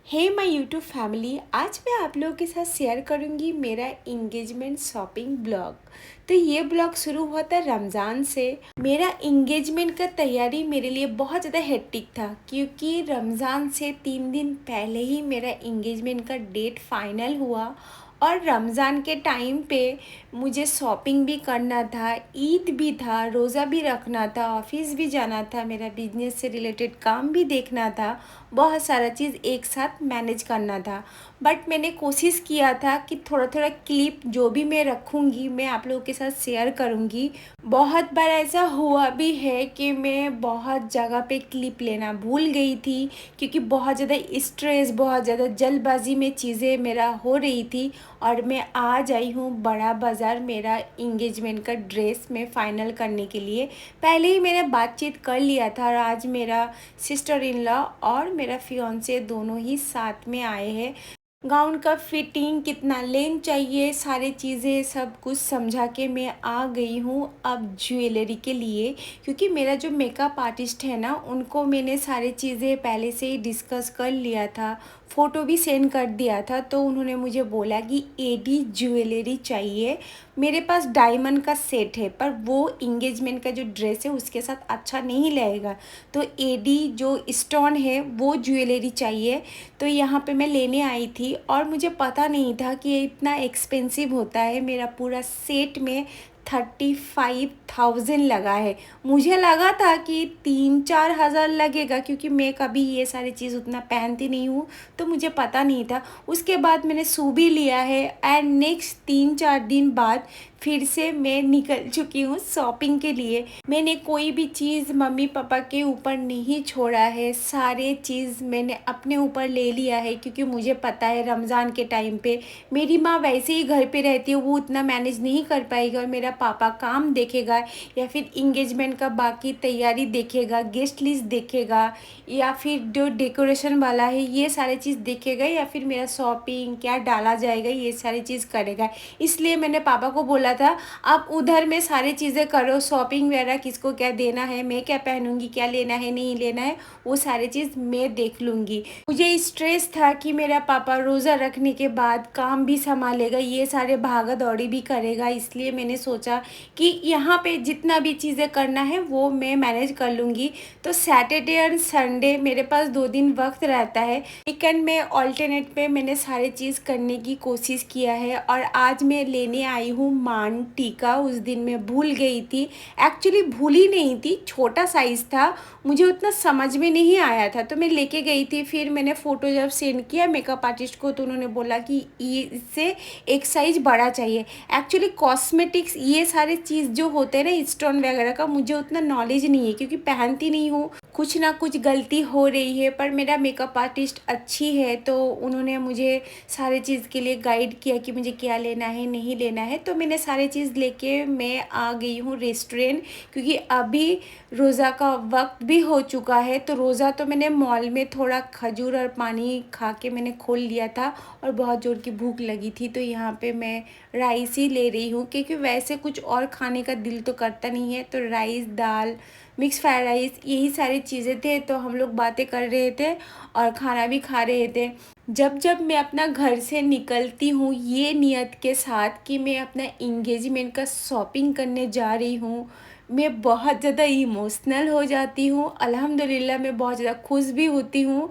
Hey my YouTube family, आज मैं आप लोगों के साथ शेयर करूंगी मेरा इंगेजमेंट शॉपिंग ब्लॉग। तो ये ब्लॉग शुरू हुआ था रमज़ान से। मेरा इंगेजमेंट का तैयारी मेरे लिए बहुत ज़्यादा हेक्टिक था, क्योंकि रमज़ान से 3 दिन पहले ही मेरा इंगेजमेंट का डेट फाइनल हुआ। और रमज़ान के टाइम पे मुझे शॉपिंग भी करना था, ईद भी था, रोज़ा भी रखना था, ऑफिस भी जाना था, मेरा बिजनेस से रिलेटेड काम भी देखना था, बहुत सारा चीज़ एक साथ मैनेज करना था। बट मैंने कोशिश किया था कि थोड़ा थोड़ा क्लिप जो भी मैं रखूँगी मैं आप लोगों के साथ शेयर करूँगी। बहुत बार ऐसा हुआ भी है कि मैं बहुत जगह पे क्लिप लेना भूल गई थी, क्योंकि बहुत ज़्यादा स्ट्रेस, बहुत ज़्यादा जल्दबाजी में चीज़ें मेरा हो रही थी। और मैं आज आई हूँ बड़ा बाज़ार मेरा इंगेजमेंट का ड्रेस में फ़ाइनल करने के लिए। पहले ही मैंने बातचीत कर लिया था और आज मेरा सिस्टर इन लॉ और मेरा फियांसे दोनों ही साथ में आए हैं। गाउन का फिटिंग, कितना लेंथ चाहिए, सारी चीज़ें सब कुछ समझा के मैं आ गई हूँ अब ज्वेलरी के लिए। क्योंकि मेरा जो मेकअप आर्टिस्ट है ना, उनको मैंने सारी चीज़ें पहले से ही डिस्कस कर लिया था, फ़ोटो भी सेंड कर दिया था। तो उन्होंने मुझे बोला कि एडी ज्वेलरी चाहिए। मेरे पास डायमंड का सेट है, पर वो इंगेजमेंट का जो ड्रेस है उसके साथ अच्छा नहीं लगेगा। तो एडी जो स्टोन है वो ज्वेलरी चाहिए। तो यहाँ पे मैं लेने आई थी और मुझे पता नहीं था कि ये इतना एक्सपेंसिव होता है। मेरा पूरा सेट में 35,000 लगा है। मुझे लगा था कि 3-4 हज़ार लगेगा, क्योंकि मैं कभी ये सारी चीज़ उतना पहनती नहीं हूँ, तो मुझे पता नहीं था। उसके बाद मैंने सू भी लिया है एंड नेक्स्ट 3-4 दिन बाद फिर से मैं निकल चुकी हूँ शॉपिंग के लिए। मैंने कोई भी चीज़ मम्मी पापा के ऊपर नहीं छोड़ा है, सारे चीज़ मैंने अपने ऊपर ले लिया है। क्योंकि मुझे पता है रमज़ान के टाइम पे मेरी माँ वैसे ही घर पे रहती है, वो उतना मैनेज नहीं कर पाएगी, और मेरा पापा काम देखेगा या फिर इंगेजमेंट का बाकी तैयारी देखेगा, गेस्ट लिस्ट देखेगा, या फिर जो डेकोरेशन वाला है ये सारी चीज़ देखेगा, या फिर मेरा शॉपिंग क्या डाला जाएगा ये सारी चीज़ करेगा। इसलिए मैंने पापा को बोला था, आप उधर में सारी चीज़ें करो, शॉपिंग वगैरह किसको क्या देना है, मैं क्या पहनूंगी, क्या लेना है नहीं लेना है, वो सारी चीज़ मैं देख लूँगी। मुझे स्ट्रेस था कि मेरा पापा रोज़ा रखने के बाद काम भी संभालेगा, ये सारे भागा दौड़ी भी करेगा। इसलिए मैंने सोचा कि यहाँ पे जितना भी चीज़ें करना है वो मैं मैनेज कर लूँगी। तो सैटरडे और संडे मेरे पास 2 दिन वक्त रहता है। वीकेंड में ऑल्टरनेट पे मैंने सारी चीज़ करने की कोशिश किया है। और आज मैं लेने आई हूँ मान टीका। उस दिन मैं भूल गई थी, एक्चुअली भूली नहीं थी, छोटा साइज़ था, मुझे उतना समझ में नहीं आया था, तो मैं लेके गई थी। फिर मैंने फ़ोटो जब सेंड किया मेकअप आर्टिस्ट को, तो उन्होंने बोला कि ये इससे एक साइज़ बड़ा चाहिए। एक्चुअली कॉस्मेटिक्स ये सारे चीज़ जो होते हैं ना, स्टोन वगैरह का, मुझे उतना नॉलेज नहीं है, क्योंकि पहनती नहीं हूँ। कुछ ना कुछ गलती हो रही है, पर मेरा मेकअप आर्टिस्ट अच्छी है, तो उन्होंने मुझे सारे चीज़ के लिए गाइड किया कि मुझे क्या लेना है नहीं लेना है। तो मैंने सारी चीज़ लेके मैं आ गई हूँ रेस्टोरेंट, क्योंकि अभी रोज़ा का वक्त भी हो चुका है। तो रोज़ा तो मैंने मॉल में थोड़ा खजूर और पानी खा के मैंने खोल लिया था, और बहुत ज़ोर की भूख लगी थी, तो यहाँ पे मैं राइस ही ले रही हूँ, क्योंकि वैसे कुछ और खाने का दिल तो करता नहीं है। तो राइस, दाल, मिक्स फ्राइड राइस, यही सारी चीज़ें थे। तो हम लोग बातें कर रहे थे और खाना भी खा रहे थे। जब जब मैं अपना घर से निकलती हूँ ये नियत के साथ कि मैं अपना इंगेजमेंट का शॉपिंग करने जा रही हूँ, मैं बहुत ज़्यादा इमोशनल हो जाती हूँ। अल्हम्दुलिल्लाह मैं बहुत ज़्यादा खुश भी होती हूँ।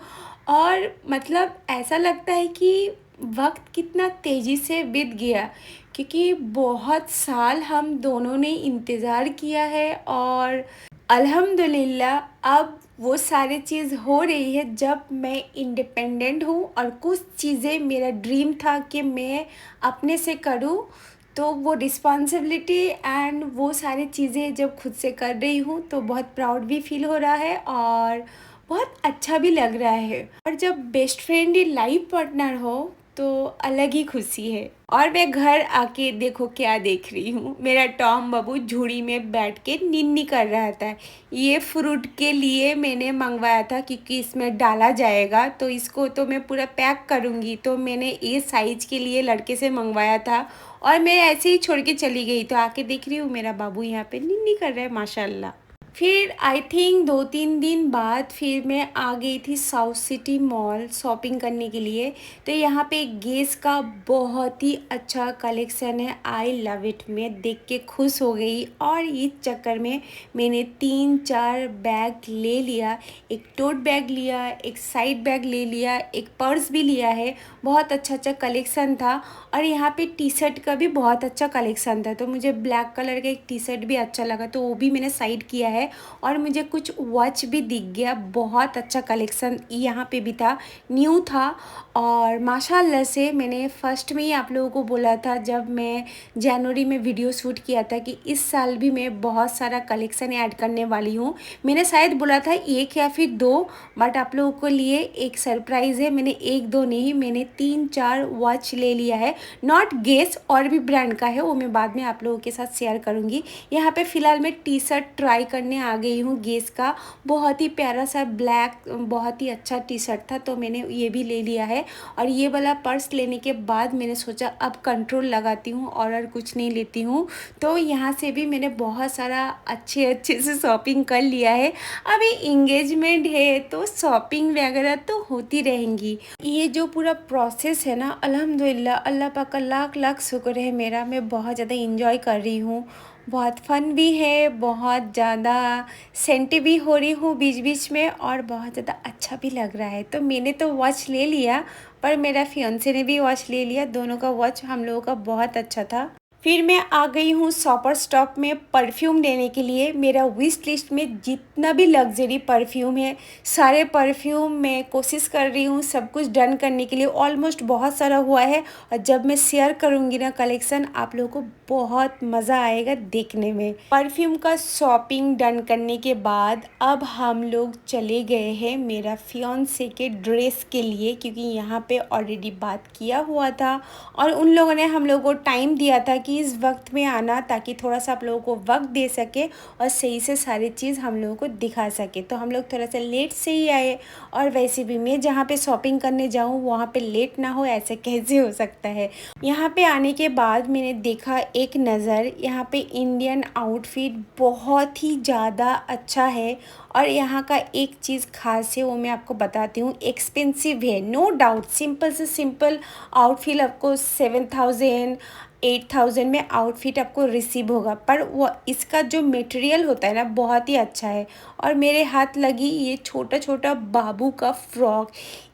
और मतलब ऐसा लगता है कि वक्त कितना तेज़ी से बीत गया, क्योंकि बहुत साल हम दोनों ने इंतज़ार किया है। और अल्हम्दुलिल्लाह अब वो सारी चीज़ हो रही है, जब मैं इंडिपेंडेंट हूँ। और कुछ चीज़ें मेरा ड्रीम था कि मैं अपने से करूँ, तो वो रिस्पॉन्सिबिलिटी एंड वो सारी चीज़ें जब खुद से कर रही हूँ तो बहुत प्राउड भी फील हो रहा है और बहुत अच्छा भी लग रहा है। और जब बेस्ट फ्रेंड ही लाइफ पार्टनर हो तो अलग ही खुशी है। और मैं घर आके देखो क्या देख रही हूँ, मेरा टॉम बाबू झूड़ी में बैठ के निन्नी कर रहा था। ये फ्रूट के लिए मैंने मंगवाया था, क्योंकि इसमें डाला जाएगा, तो इसको तो मैं पूरा पैक करूँगी, तो मैंने ये साइज़ के लिए लड़के से मंगवाया था। और मैं ऐसे ही छोड़ के चली गई, तो आके देख रही हूँ मेरा बाबू यहाँ पे निन्नी कर रहा है, माशाल्लाह। फिर आई थिंक 2-3 दिन बाद फिर मैं आ गई थी साउथ सिटी मॉल शॉपिंग करने के लिए। तो यहाँ पे गेस का बहुत ही अच्छा कलेक्शन है, आई लव इट। मैं देख के खुश हो गई और इस चक्कर में मैंने 3-4 बैग ले लिया। एक टोट बैग लिया, एक साइड बैग ले लिया, एक पर्स भी लिया है। बहुत अच्छा अच्छा कलेक्शन था। और यहाँ पे टी शर्ट का भी बहुत अच्छा कलेक्शन था, तो मुझे ब्लैक कलर का एक टी शर्ट भी अच्छा लगा, तो वो भी मैंने साइड किया है। और मुझे कुछ वॉच भी दिख गया, बहुत अच्छा कलेक्शन यहाँ पे भी था, न्यू था। और माशाल्लाह से मैंने फर्स्ट में ही आप लोगों को बोला था जब मैं जनवरी में वीडियो शूट किया था कि इस साल भी मैं बहुत सारा कलेक्शन ऐड करने वाली हूँ। मैंने शायद बोला था एक या फिर दो, बट आप लोगों को लिए एक सरप्राइज़ है, मैंने एक दो नहीं, मैंने 3-4 वॉच ले लिया है। नॉट गेस, और भी ब्रांड का है, वो मैं बाद में आप लोगों के साथ शेयर करूँगी। यहाँ पे फ़िलहाल मैं टी शर्ट ट्राई करने आ गई हूँ गेस का, बहुत ही प्यारा सा ब्लैक, बहुत ही अच्छा टी शर्ट था, तो मैंने ये भी ले लिया है। और ये वाला पर्स लेने के बाद मैंने सोचा अब कंट्रोल लगाती हूँ और कुछ नहीं लेती हूँ। तो यहाँ से भी मैंने बहुत सारा अच्छे अच्छे से शॉपिंग कर लिया है। अभी इंगेजमेंट है तो शॉपिंग वगैरह तो होती रहेंगी। ये जो पूरा प्रोसेस है ना, अल्हम्दुलिल्लाह अल्लाह पाक का लाख लाख शुक्र है मेरा, मैं बहुत ज़्यादा इंजॉय कर रही हूँ। बहुत फ़न भी है, बहुत ज़्यादा सेंटी भी हो रही हूँ बीच बीच में, और बहुत ज़्यादा अच्छा भी लग रहा है। तो मैंने तो वॉच ले लिया, पर मेरा फियांसे ने भी वॉच ले लिया, दोनों का वॉच हम लोगों का बहुत अच्छा था। फिर मैं आ गई हूँ शॉपर स्टॉप में परफ्यूम लेने के लिए। मेरा विश लिस्ट में जितना भी लग्जरी परफ्यूम है, सारे परफ्यूम मैं कोशिश कर रही हूँ सब कुछ डन करने के लिए। ऑलमोस्ट बहुत सारा हुआ है, और जब मैं शेयर करूँगी ना कलेक्शन, आप लोगों को बहुत मज़ा आएगा देखने में। परफ्यूम का शॉपिंग डन करने के बाद अब हम लोग चले गए हैं मेरा फियांसे के ड्रेस के लिए, क्योंकि यहाँ पे ऑलरेडी बात किया हुआ था और उन लोगों ने हम लोगों को टाइम दिया था कि इस वक्त में आना, ताकि थोड़ा सा आप लोगों को वक्त दे सके और सही से सारी चीज़ हम लोगों को दिखा सके। तो हम लोग थोड़ा सा लेट से ही आए, और वैसे भी मैं जहाँ पे शॉपिंग करने जाऊँ वहाँ पे लेट ना हो, ऐसे कैसे हो सकता है। यहाँ पे आने के बाद मैंने देखा एक नज़र, यहाँ पे इंडियन आउटफिट बहुत ही ज़्यादा अच्छा है। और यहाँ का एक चीज़ खास है, वो मैं आपको बताती हूँ। एक्सपेंसिव है नो डाउट, सिंपल से सिंपल आउटफिट आपको 7,000 8,000 में आउटफिट आपको रिसीव होगा, पर वो इसका जो मटेरियल होता है ना बहुत ही अच्छा है। और मेरे हाथ लगी ये छोटा छोटा बाबू का फ्रॉक,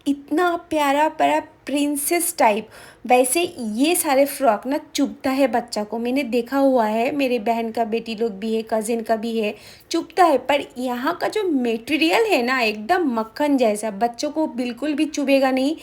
इतना प्यारा प्यारा प्रिंसेस टाइप। वैसे ये सारे फ्रॉक ना चुभता है बच्चा को, मैंने देखा हुआ है, मेरे बहन का बेटी लोग भी है, कज़िन का भी है, चुभता है। पर यहाँ का जो मटेरियल है ना एकदम मक्खन जैसा, बच्चों को बिल्कुल भी चुभेगा नहीं।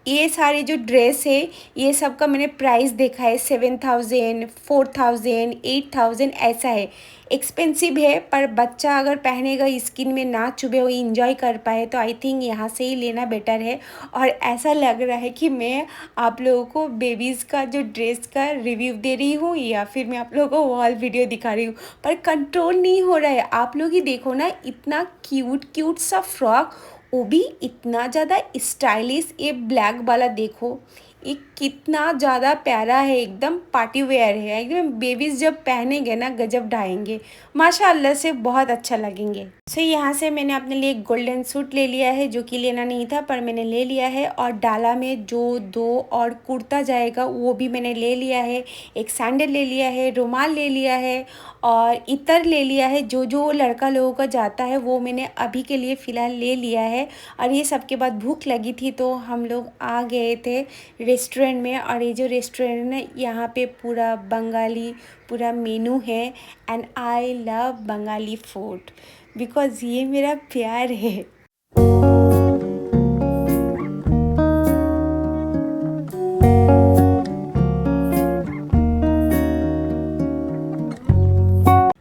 ये सारे जो ड्रेस है ये सब का मैंने प्राइस देखा है, 7,000 4,000 8,000 ऐसा है। एक्सपेंसिव है, पर बच्चा अगर पहनेगा स्किन में ना चुभे, वो इंजॉय कर पाए, तो आई थिंक यहाँ से ही लेना बेटर है। और ऐसा लग रहा है कि मैं आप लोगों को बेबीज़ का जो ड्रेस का रिव्यू दे रही हूँ, या फिर मैं आप लोगों को वॉल वीडियो दिखा रही हूँ, पर कंट्रोल नहीं हो रहा है। आप लोग ही देखो ना, इतना क्यूट क्यूट सा फ्रॉक, वो भी इतना ज़्यादा स्टाइलिश। ये ब्लैक वाला देखो, ये कितना ज़्यादा प्यारा है, एकदम पार्टी वेयर है, एकदम बेबीज़ जब पहनेंगे ना गजब ढाएंगे, माशाल्लाह से बहुत अच्छा लगेंगे। सो यहाँ से मैंने अपने लिए एक गोल्डन सूट ले लिया है, जो कि लेना नहीं था पर मैंने ले लिया है। और डाला में जो 2 और कुर्ता जाएगा वो भी मैंने ले लिया है। एक सैंडल ले लिया है, रुमाल ले लिया है, और इतर ले लिया है। जो जो लड़का लोगों का जाता है वो मैंने अभी के लिए फ़िलहाल ले लिया है। और ये सब के बाद भूख लगी थी, तो हम लोग आ गए थे रेस्टोरेंट में। और ये जो रेस्टोरेंट है यहाँ पे पूरा बंगाली पूरा मेनू है, and I love Bengali food, because ये मेरा प्यार है।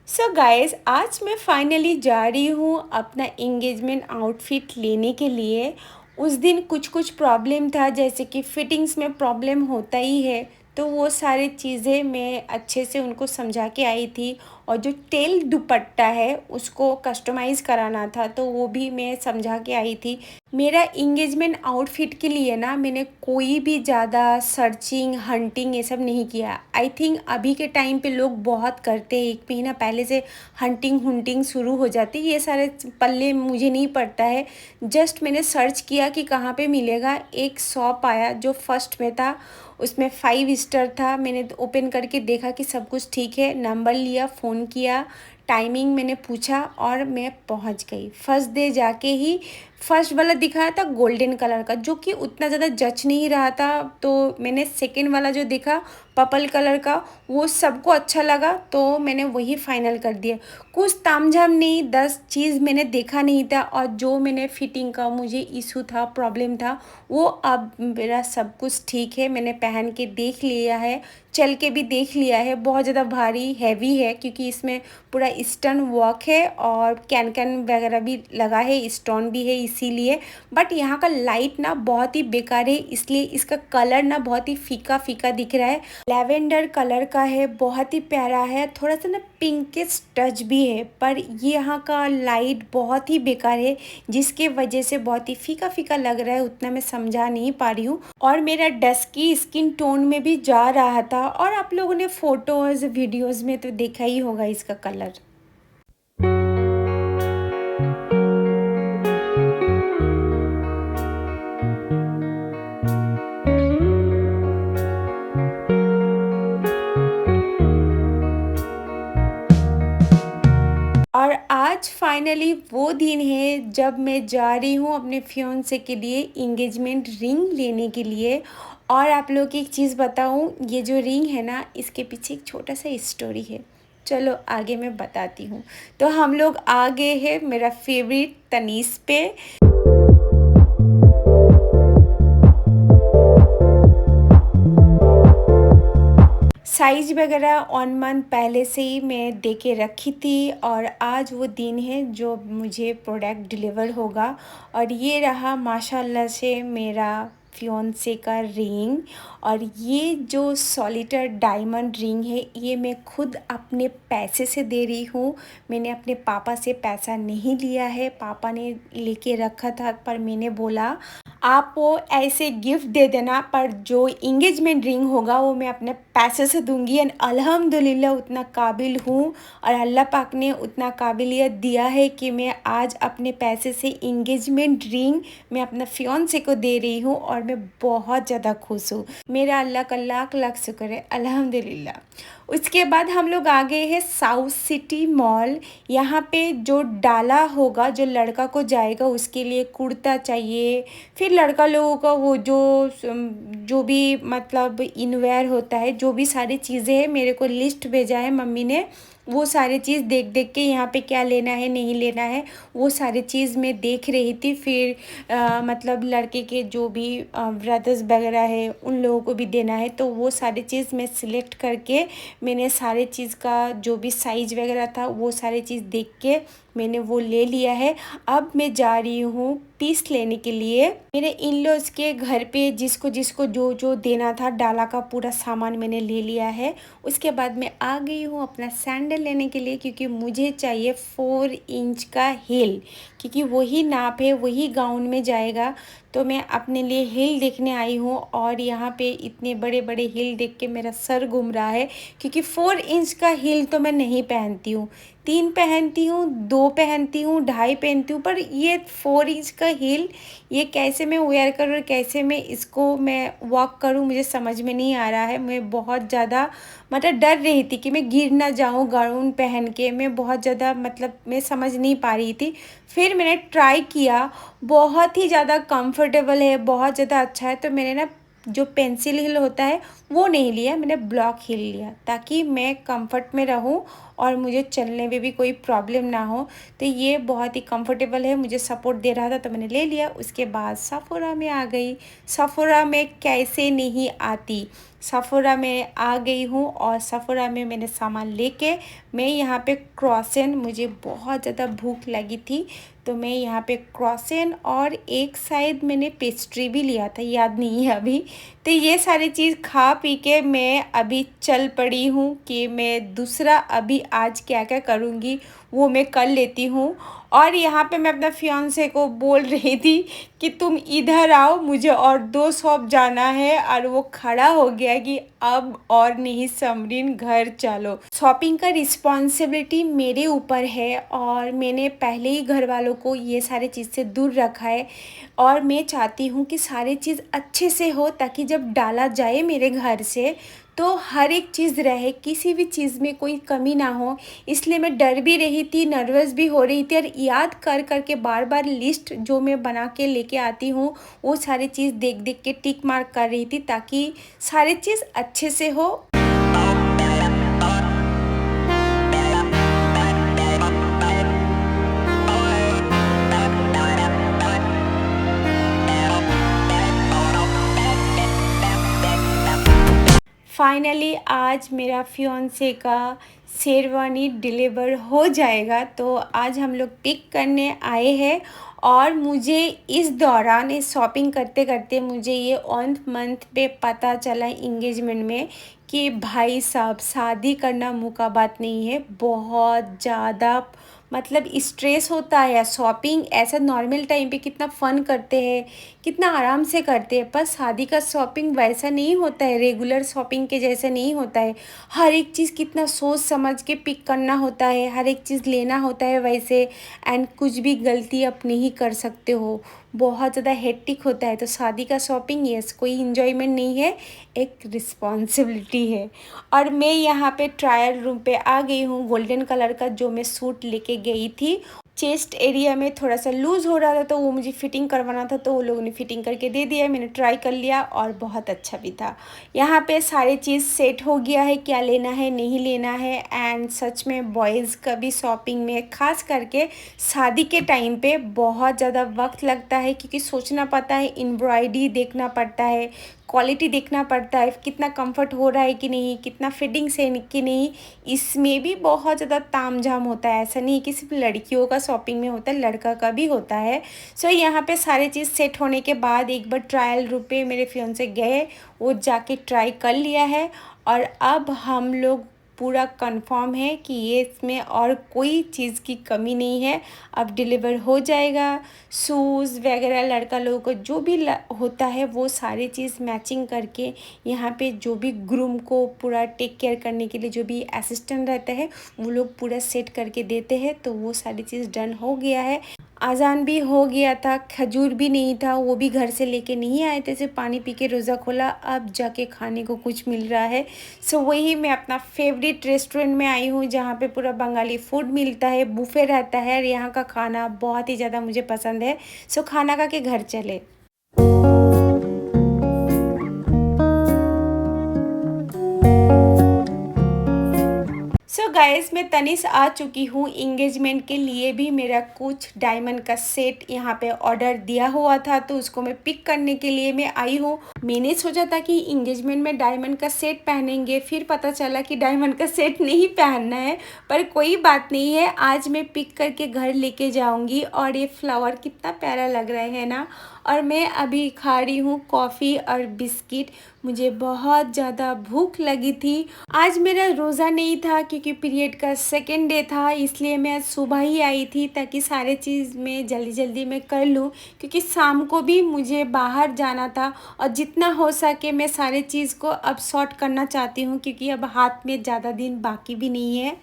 सो गाइस, आज मैं फाइनली जा रही हूँ अपना इंगेजमेंट आउटफिट लेने के लिए। उस दिन कुछ कुछ प्रॉब्लम था, जैसे कि फिटिंग्स में प्रॉब्लम होता ही है, तो वो सारी चीज़ें मैं अच्छे से उनको समझा के आई थी। और जो टेल दुपट्टा है उसको कस्टमाइज़ कराना था, तो वो भी मैं समझा के आई थी। मेरा इंगेजमेंट आउटफिट के लिए ना मैंने कोई भी ज़्यादा सर्चिंग हंटिंग ये सब नहीं किया। आई थिंक अभी के टाइम पे लोग बहुत करते हैं, 1 महीना पहले से हंटिंग हुंटिंग शुरू हो जाती है। ये सारे पल्ले मुझे नहीं पड़ता है। जस्ट मैंने सर्च किया कि कहाँ पे मिलेगा। एक शॉप आया जो फर्स्ट में था, उसमें 5 स्टार था। मैंने ओपन करके देखा कि सब कुछ ठीक है, नंबर लिया, फ़ोन किया, टाइमिंग मैंने पूछा और मैं पहुंच गई। फर्स्ट डे जाके ही फर्स्ट वाला दिखाया था गोल्डन कलर का, जो कि उतना ज़्यादा जच नहीं रहा था। तो मैंने सेकंड वाला जो देखा पर्पल कलर का, वो सबको अच्छा लगा, तो मैंने वही फाइनल कर दिया। कुछ तामझाम नहीं, 10 चीज़ मैंने देखा नहीं था, और जो मैंने फिटिंग का मुझे इशू था, प्रॉब्लम था, वो अब मेरा सब कुछ ठीक है। मैंने पहन के देख लिया है, चल के भी देख लिया है। बहुत ज़्यादा भारी हैवी है क्योंकि इसमें पूरा स्टोन वर्क है और कैन कैन वगैरह भी लगा है, स्टोन भी है इसीलिए। बट यहाँ का लाइट ना बहुत ही बेकार है, इसलिए इसका कलर ना बहुत ही फीका फीका दिख रहा है। लैवेंडर कलर का है, बहुत ही प्यारा है, थोड़ा सा ना पिंकिश टच भी है, पर ये यहाँ का लाइट बहुत ही बेकार है, जिसके वजह से बहुत ही फीका फीका लग रहा है। उतना मैं समझा नहीं पा रही हूँ, और मेरा डस्की स्किन टोन में भी जा रहा था, और आप लोगों ने फोटोज़ वीडियोज़ में तो देखा ही होगा इसका कलर। और आज फाइनली वो दिन है जब मैं जा रही हूँ अपने फियोंसे के लिए इंगेजमेंट रिंग लेने के लिए। और आप लोग की एक चीज़ बताऊँ, ये जो रिंग है ना, इसके पीछे एक छोटा सा स्टोरी है। चलो आगे मैं बताती हूँ। तो हम लोग आ गए हैं मेरा फेवरेट तनीस पे। साइज वगैरह 1 मंथ पहले से ही मैं दे के रखी थी, और आज वो दिन है जो मुझे प्रोडक्ट डिलीवर होगा। और ये रहा माशाल्लाह से मेरा फियोंसे का रिंग। और ये जो सॉलिटर डायमंड रिंग है, ये मैं खुद अपने पैसे से दे रही हूँ। मैंने अपने पापा से पैसा नहीं लिया है, पापा ने लेके रखा था, पर मैंने बोला आप वो ऐसे गिफ्ट दे देना, पर जो इंगेजमेंट रिंग होगा वो मैं अपने पैसे से दूंगी। एंड अल्हम्दुलिल्लाह उतना काबिल हूँ, और अल्लाह पाक ने उतना काबिलियत दिया है कि मैं आज अपने पैसे से इंगेजमेंट रिंग मैं अपना फियोंसे को दे रही हूँ, और मैं बहुत ज़्यादा खुश हूँ। मेरा अल्लाह का लाख लाख शुक्र है, अल्हम्दुलिल्लाह। उसके बाद हम लोग आ गए हैं साउथ सिटी मॉल। यहाँ पे जो डाला होगा, जो लड़का को जाएगा उसके लिए कुर्ता चाहिए, फिर लड़का लोगों का वो जो भी मतलब इनवेयर होता है, जो भी सारी चीज़ें हैं, मेरे को लिस्ट भेजा है मम्मी ने। वो सारी चीज़ देख देख के यहाँ पे क्या लेना है नहीं लेना है, वो सारी चीज़ मैं देख रही थी। फिर मतलब लड़के के जो भी ब्रदर्स वगैरह है उन लोगों को भी देना है, तो वो सारी चीज़ मैं सिलेक्ट करके मैंने सारे चीज़ का जो भी साइज़ वगैरह था वो सारी चीज़ देख के मैंने वो ले लिया है। अब मैं जा रही हूँ पीस लेने के लिए मेरे इन लॉज के घर पे। जिसको जिसको जो जो देना था, डाला का पूरा सामान मैंने ले लिया है। उसके बाद मैं आ गई हूँ अपना सैंडल लेने के लिए, क्योंकि मुझे चाहिए 4 इंच का हील, क्योंकि वही नाप है, वही गाउन में जाएगा। तो मैं अपने लिए हील देखने आई हूँ, और यहाँ पे इतने बड़े बड़े हील देख के मेरा सर घूम रहा है, क्योंकि 4 इंच का हील तो मैं नहीं पहनती हूँ। 3 पहनती हूँ, 2 पहनती हूँ, 2.5 पहनती हूँ, पर ये 4 इंच का हील ये कैसे मैं वेयर करूँ और कैसे मैं इसको मैं वॉक करूँ, मुझे समझ में नहीं आ रहा है। मैं बहुत ज़्यादा मतलब डर रही थी कि मैं गिर ना जाऊँ गाउन पहन के। मैं बहुत ज़्यादा मतलब मैं समझ नहीं पा रही थी। फिर मैंने ट्राई किया, बहुत ही ज़्यादा कंफर्टेबल है, बहुत ज़्यादा अच्छा है। तो मैंने ना जो पेंसिल हिल होता है वो नहीं लिया, मैंने ब्लॉक हिल लिया, ताकि मैं कंफर्ट में रहूं और मुझे चलने में भी कोई प्रॉब्लम ना हो। तो ये बहुत ही कंफर्टेबल है, मुझे सपोर्ट दे रहा था, तो मैंने ले लिया। उसके बाद सफोरा में आ गई। सफोरा में कैसे नहीं आती, सफ़ोरा में आ गई हूँ और सफ़ोरा में मैंने सामान लेके मैं यहाँ पे क्रॉसेंट, मुझे बहुत ज़्यादा भूख लगी थी तो मैं यहाँ पे क्रॉसेंट और एक शायद मैंने पेस्ट्री भी लिया था, याद नहीं है अभी। तो ये सारी चीज़ खा पी के मैं अभी चल पड़ी हूँ कि मैं दूसरा अभी आज क्या क्या करूँगी वो मैं कर लेती हूँ। और यहाँ पे मैं अपना फियांसे को बोल रही थी कि तुम इधर आओ, मुझे और 2 शॉप जाना है, और वो खड़ा हो गया कि अब और नहीं समरीन, घर चलो। शॉपिंग का रिस्पॉन्सिबिलिटी मेरे ऊपर है और मैंने पहले ही घर वालों को ये सारे चीज़ से दूर रखा है और मैं चाहती हूँ कि सारी चीज़ अच्छे से हो ताकि जब डाला जाए मेरे घर से तो हर एक चीज़ रहे, किसी भी चीज़ में कोई कमी ना हो। इसलिए मैं डर भी रही थी, नर्वस भी हो रही थी और याद कर कर के बार बार लिस्ट जो मैं बना के लेके आती हूँ वो सारी चीज़ देख देख के टिक मार्क कर रही थी ताकि सारी चीज़ अच्छे से हो। फाइनली आज मेरा फियोंसे का शेरवानी डिलीवर हो जाएगा तो आज हम लोग पिक करने आए हैं। और मुझे इस दौरान इस शॉपिंग करते करते मुझे ये 11th मंथ पे पता चला इंगेजमेंट में कि भाई साहब शादी करना मुका बात नहीं है, बहुत ज़्यादा मतलब स्ट्रेस होता है। शॉपिंग ऐसा नॉर्मल टाइम पे कितना फ़न करते हैं, कितना आराम से करते हैं, पर शादी का शॉपिंग वैसा नहीं होता है, रेगुलर शॉपिंग के जैसे नहीं होता है। हर एक चीज़ कितना सोच समझ के पिक करना होता है, हर एक चीज़ लेना होता है वैसे, एंड कुछ भी गलती आप नहीं कर सकते हो, बहुत ज़्यादा हेक्टिक होता है। तो शादी का शॉपिंग यस कोई इन्जॉयमेंट नहीं है, एक रिस्पॉन्सिबिलिटी है। और मैं यहाँ पे ट्रायल रूम पे आ गई हूँ। गोल्डन कलर का जो मैं सूट लेके गई थी, चेस्ट एरिया में थोड़ा सा लूज़ हो रहा था तो वो मुझे फ़िटिंग करवाना था तो वो लोगों ने फ़िटिंग करके दे दिया। मैंने ट्राई कर लिया और बहुत अच्छा भी था। यहाँ पे सारी चीज़ सेट हो गया है, क्या लेना है नहीं लेना है। एंड सच में बॉयज़ का भी शॉपिंग में ख़ास करके शादी के टाइम पे बहुत ज़्यादा वक्त लगता है क्योंकि सोचना पड़ता है, एम्ब्रॉयडरी देखना पड़ता है, क्वालिटी देखना पड़ता है, कितना कंफर्ट हो रहा है कि नहीं, कितना फिटिंग्स है कि नहीं। इसमें भी बहुत ज़्यादा तामझाम होता है, ऐसा नहीं कि सिर्फ लड़कियों का शॉपिंग में होता है, लड़का का भी होता है। सो यहाँ पे सारी चीज़ सेट होने के बाद एक बार ट्रायल रूम पे मेरे फियांसे गए, वो जाके ट्राई कर लिया है और अब हम लोग पूरा कंफर्म है कि ये इसमें और कोई चीज़ की कमी नहीं है, अब डिलीवर हो जाएगा। शूज़ वगैरह लड़का लोगों को जो भी होता है वो सारी चीज़ मैचिंग करके यहाँ पे जो भी ग्रूम को पूरा टेक केयर करने के लिए जो भी असिस्टेंट रहता है वो लोग पूरा सेट करके देते हैं। तो वो सारी चीज़ डन हो गया है, अज़ान भी हो गया था, खजूर भी नहीं था, वो भी घर से लेके नहीं आए थे, सिर्फ पानी पी के रोज़ा खोला, अब जाके खाने को कुछ मिल रहा है। सो वही मैं अपना फेवरेट रेस्टोरेंट में आई हूँ जहाँ पे पूरा बंगाली फूड मिलता है, बुफे रहता है और यहाँ का खाना बहुत ही ज़्यादा मुझे पसंद है। सो खाना खा के घर चले। सो गाइस मैं तनिष आ चुकी हूँ। इंगेजमेंट के लिए भी मेरा कुछ डायमंड का सेट यहाँ पे ऑर्डर दिया हुआ था तो उसको मैं पिक करने के लिए मैं आई हूँ। मैंने सोचा था कि इंगेजमेंट में डायमंड का सेट पहनेंगे, फिर पता चला कि डायमंड का सेट नहीं पहनना है, पर कोई बात नहीं है, आज मैं पिक करके घर लेके जाऊँगी। और ये फ्लावर कितना प्यारा लग रहा है ना। और मैं अभी खा रही हूँ कॉफ़ी और बिस्किट, मुझे बहुत ज़्यादा भूख लगी थी। आज मेरा रोज़ा नहीं था क्योंकि पीरियड का सेकेंड डे था, इसलिए मैं आज सुबह ही आई थी ताकि सारे चीज़ में जल्दी जल्दी मैं कर लूँ क्योंकि शाम को भी मुझे बाहर जाना था और जितना हो सके मैं सारे चीज़ को अब शॉर्ट करना चाहती हूँ क्योंकि अब हाथ में ज़्यादा दिन बाकी भी नहीं है।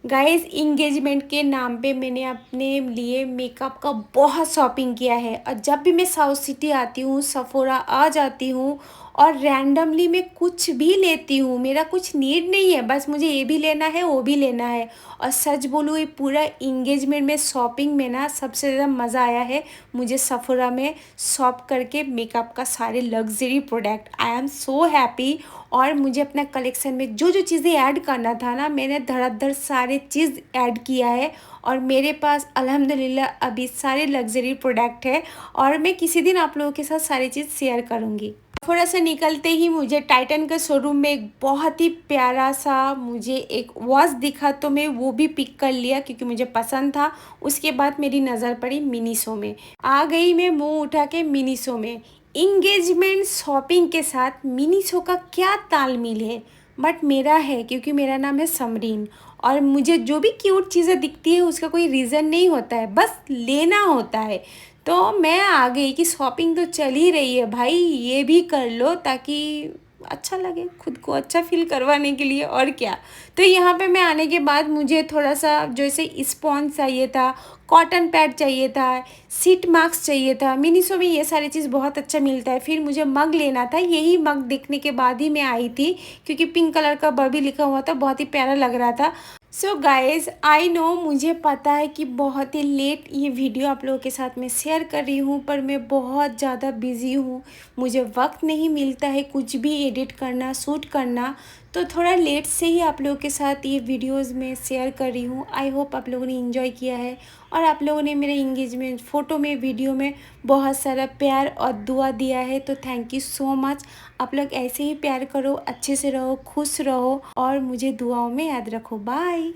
गाइस इंगेजमेंट के नाम पे मैंने अपने लिए मेकअप का बहुत शॉपिंग किया है और जब भी मैं साउथ सिटी आती हूँ, सफोरा आ जाती हूँ और रैंडमली मैं कुछ भी लेती हूँ, मेरा कुछ नीड नहीं है, बस मुझे ये भी लेना है वो भी लेना है। और सच बोलूँ, ये पूरा इंगेजमेंट में शॉपिंग में ना सबसे ज़्यादा मज़ा आया है मुझे सफोरा में शॉप करके मेकअप का सारे luxury product. I am so happy. और मुझे अपना कलेक्शन में जो जो चीज़ें ऐड करना था ना, मैंने धड़ाधड़ सारे चीज़ ऐड किया है। और मेरे पास अल्हम्दुलिल्लाह अभी सारे लग्जरी प्रोडक्ट है, और मैं किसी दिन आप लोगों के साथ सारी चीज़ शेयर करूँगी। थोड़ा सा निकलते ही मुझे टाइटन के शोरूम में एक बहुत ही प्यारा सा मुझे एक वॉच दिखा, तो मैं वो भी पिक कर लिया क्योंकि मुझे पसंद था। उसके बाद मेरी नज़र पड़ी मिनीसो में, आ गई मैं मुंह उठा के मिनीसो में। इंगेजमेंट शॉपिंग के साथ मिनीसो का क्या तालमेल है, बट मेरा है क्योंकि मेरा नाम है समरीन। और मुझे जो भी क्यूट चीज़ें दिखती है उसका कोई रीज़न नहीं होता है, बस लेना होता है। तो मैं आ गई कि शॉपिंग तो चल ही रही है भाई, ये भी कर लो ताकि अच्छा लगे, खुद को अच्छा फील करवाने के लिए, और क्या। तो यहाँ पे मैं आने के बाद मुझे थोड़ा सा जैसे स्पॉन्ज चाहिए था, कॉटन पैड चाहिए था, सीट मास्क चाहिए था। मिनीसो में ये सारी चीज़ बहुत अच्छा मिलता है। फिर मुझे मग लेना था, यही मग देखने के बाद ही मैं आई थी क्योंकि पिंक कलर का बर्बी लिखा हुआ था, बहुत ही प्यारा लग रहा था। सो गाइज़, आई नो, मुझे पता है कि बहुत ही लेट ये वीडियो आप लोगों के साथ मैं शेयर कर रही हूँ, पर मैं बहुत ज़्यादा बिज़ी हूँ, मुझे वक्त नहीं मिलता है कुछ भी एडिट करना, शूट करना। तो थोड़ा लेट से ही आप लोगों के साथ ये वीडियोस में शेयर कर रही हूँ। आई होप आप लोगों ने एंजॉय किया है, और आप लोगों ने मेरे इंगेजमेंट फ़ोटो में, वीडियो में बहुत सारा प्यार और दुआ दिया है, तो थैंक यू सो मच। आप लोग ऐसे ही प्यार करो, अच्छे से रहो, खुश रहो, और मुझे दुआओं में याद रखो। बाय।